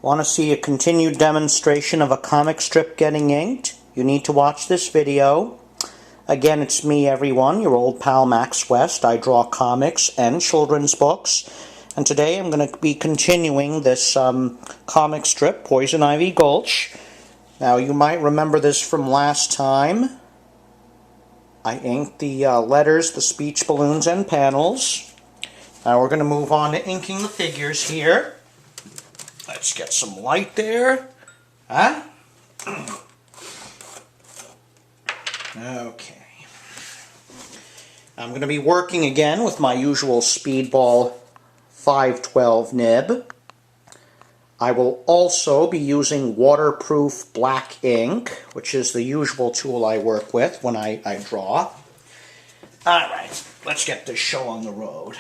Want to see a continued demonstration of a comic strip getting inked? You need to watch this video. Again, it's me, everyone, your old pal Max West. I draw comics and children's books. And today I'm going to be continuing this comic strip, Poison Ivy Gulch. Now, you might remember this from last time. I inked the letters, the speech balloons, and panels. Now we're going to move on to inking the figures here. Let's get some light there. Huh? Okay. I'm going to be working again with my usual Speedball 512 nib. I will also be using waterproof black ink, which is the usual tool I work with when I draw. Alright, let's get this show on the road.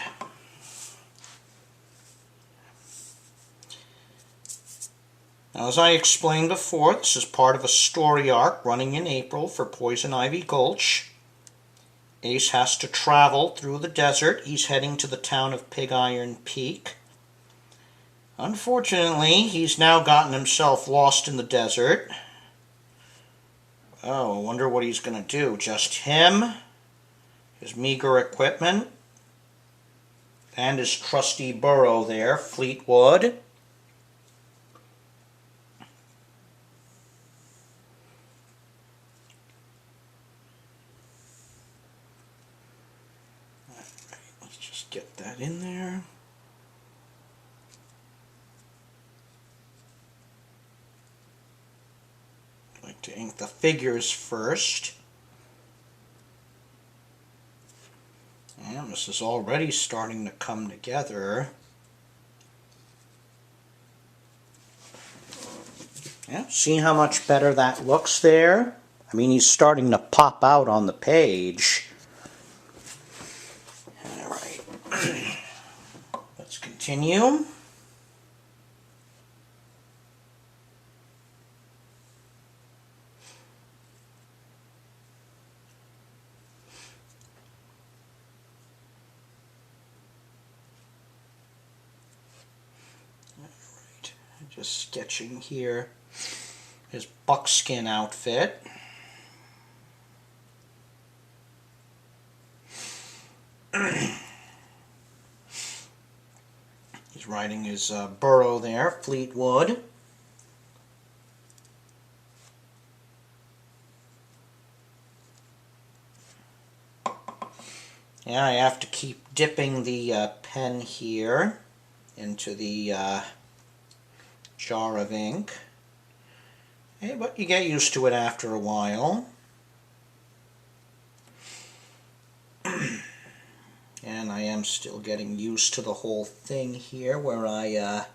Now, as I explained before, this is part of a story arc running in April for Poison Ivy Gulch. Ace has to travel through the desert. He's heading to the town of Pig Iron Peak. Unfortunately, he's now gotten himself lost in the desert. Oh, I wonder what he's going to do. Just him, his meager equipment, and his trusty burro there, Fleetwood. Let's just get that in there. I like to ink the figures first. And this is already starting to come together. Yeah, see how much better that looks there? I mean, he's starting to pop out on the page. Alright. Let's continue. Alright, just sketching here his buckskin outfit. He's riding his burro there, Fleetwood. Yeah, I have to keep dipping the pen here into the jar of ink. Hey, but you get used to it after a while. And I am still getting used to the whole thing here where I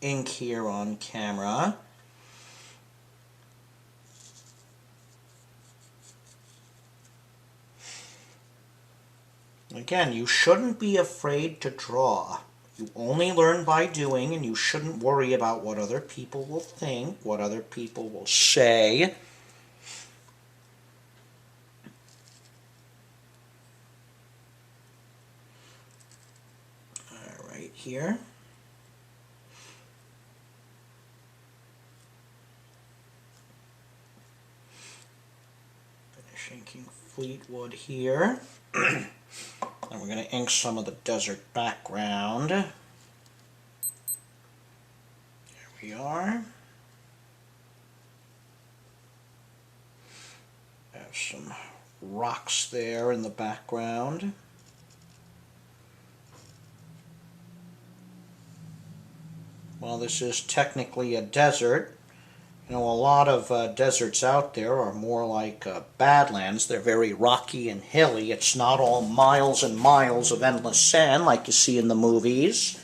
ink here on camera. Again, you shouldn't be afraid to draw. You only learn by doing, and you shouldn't worry about what other people will think, what other people will say. Alright, here. Finish inking Fleetwood here. And we're going to ink some of the desert background. There we are. Have some rocks there in the background. Well, this is technically a desert. You know, a lot of deserts out there are more like badlands. They're very rocky and hilly. It's not all miles and miles of endless sand like you see in the movies.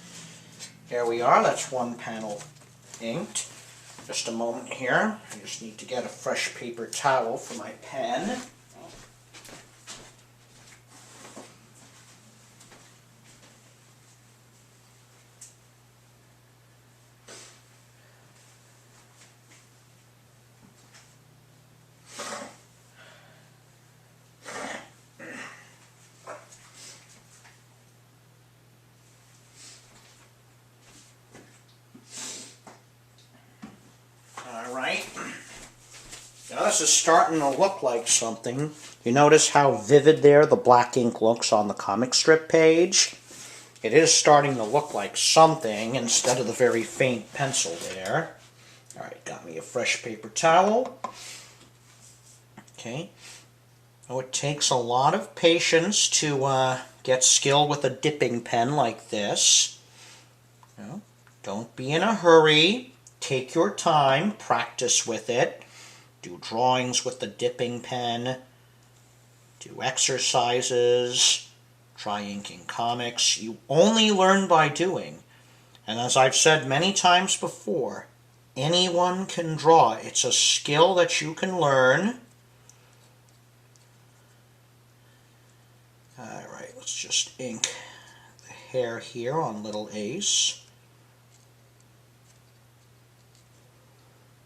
Here we are. That's one panel inked. Just a moment here. I just need to get a fresh paper towel for my pen. this is starting to look like something. You notice how vivid there the black ink looks on the comic strip page? It is starting to look like something instead of the very faint pencil there. Alright, got me a fresh paper towel. Okay. Oh, it takes a lot of patience to get skill with a dipping pen like this. You know, don't be in a hurry. Take your time. Practice with it. Do drawings with the dipping pen. Do exercises. Try inking comics. You only learn by doing. And as I've said many times before, anyone can draw. It's a skill that you can learn. Alright, let's just ink the hair here on little Ace.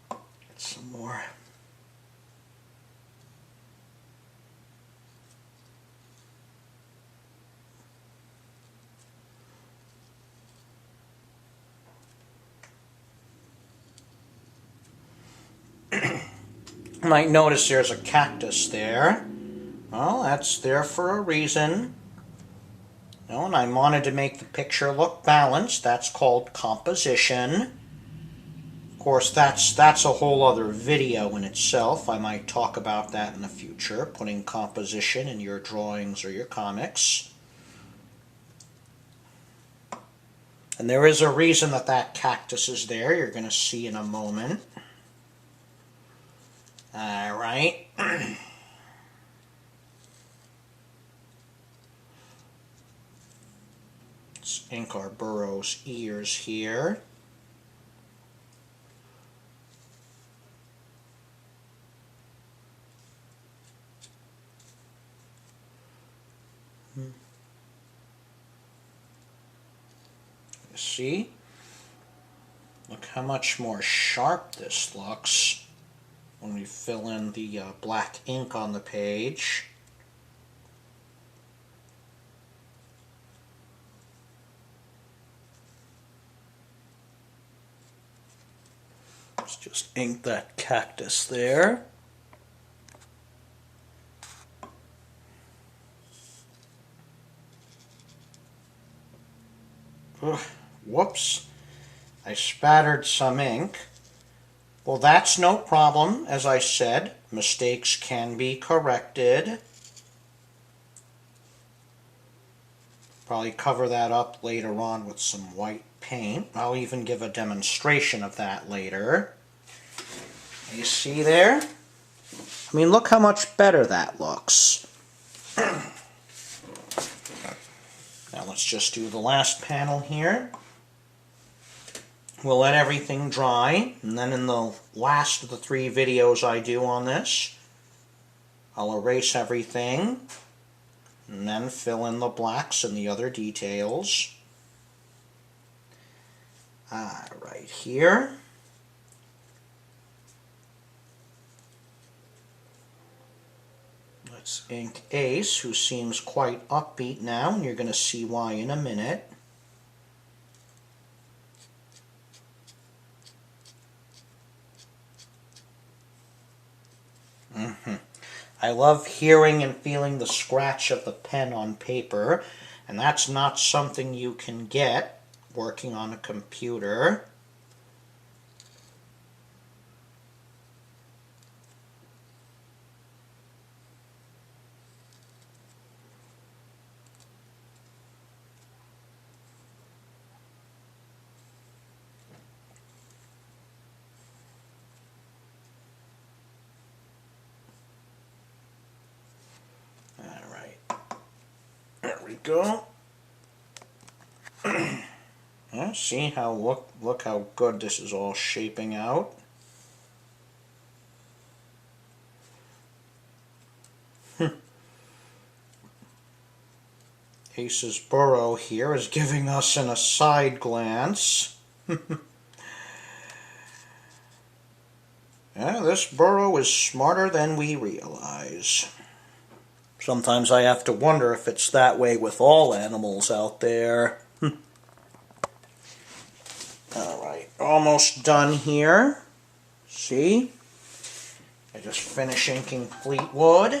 Get some more. You might notice there's a cactus there. Well, that's there for a reason. You know, and I wanted to make the picture look balanced. That's called composition. Of course, that's a whole other video in itself. I might talk about that in the future, putting composition in your drawings or your comics. And there is a reason that that cactus is there. You're going to see in a moment. Alright. Let's ink our burro's ears here. You see? Look how much more sharp this looks when we fill in the black ink on the page. Let's just ink that cactus there. Ugh, whoops, I spattered some ink. Well, that's no problem. As I said, mistakes can be corrected. Probably cover that up later on with some white paint. I'll even give a demonstration of that later. You see there? I mean, look how much better that looks. Now let's just do the last panel here. We'll let everything dry, and then in the last of the 3 videos I do on this, I'll erase everything, and then fill in the blacks and the other details. Right here. Let's ink Ace, who seems quite upbeat now, and you're going to see why in a minute. I love hearing and feeling the scratch of the pen on paper, and that's not something you can get working on a computer. There we go. Yeah, see how look how good this is all shaping out. Ace's burrow here is giving us an aside glance. Yeah, this burrow is smarter than we realize. Sometimes I have to wonder if it's that way with all animals out there. Alright, almost done here. See? I just finished inking Fleetwood.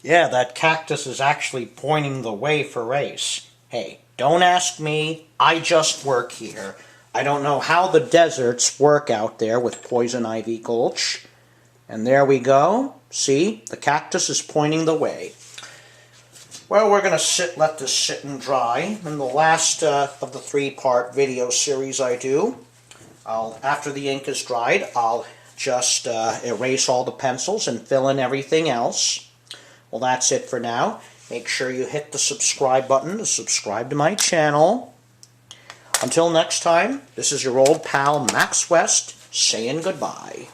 Yeah, that cactus is actually pointing the way for race. Hey, don't ask me. I just work here. I don't know how the deserts work out there with Poison Ivy Gulch. And there we go. See, the cactus is pointing the way. Well, we're going to let this sit and dry. In the last of the 3-part video series I do, after the ink is dried, I'll just erase all the pencils and fill in everything else. Well, that's it for now. Make sure you hit the subscribe button to subscribe to my channel. Until next time, this is your old pal Max West saying goodbye.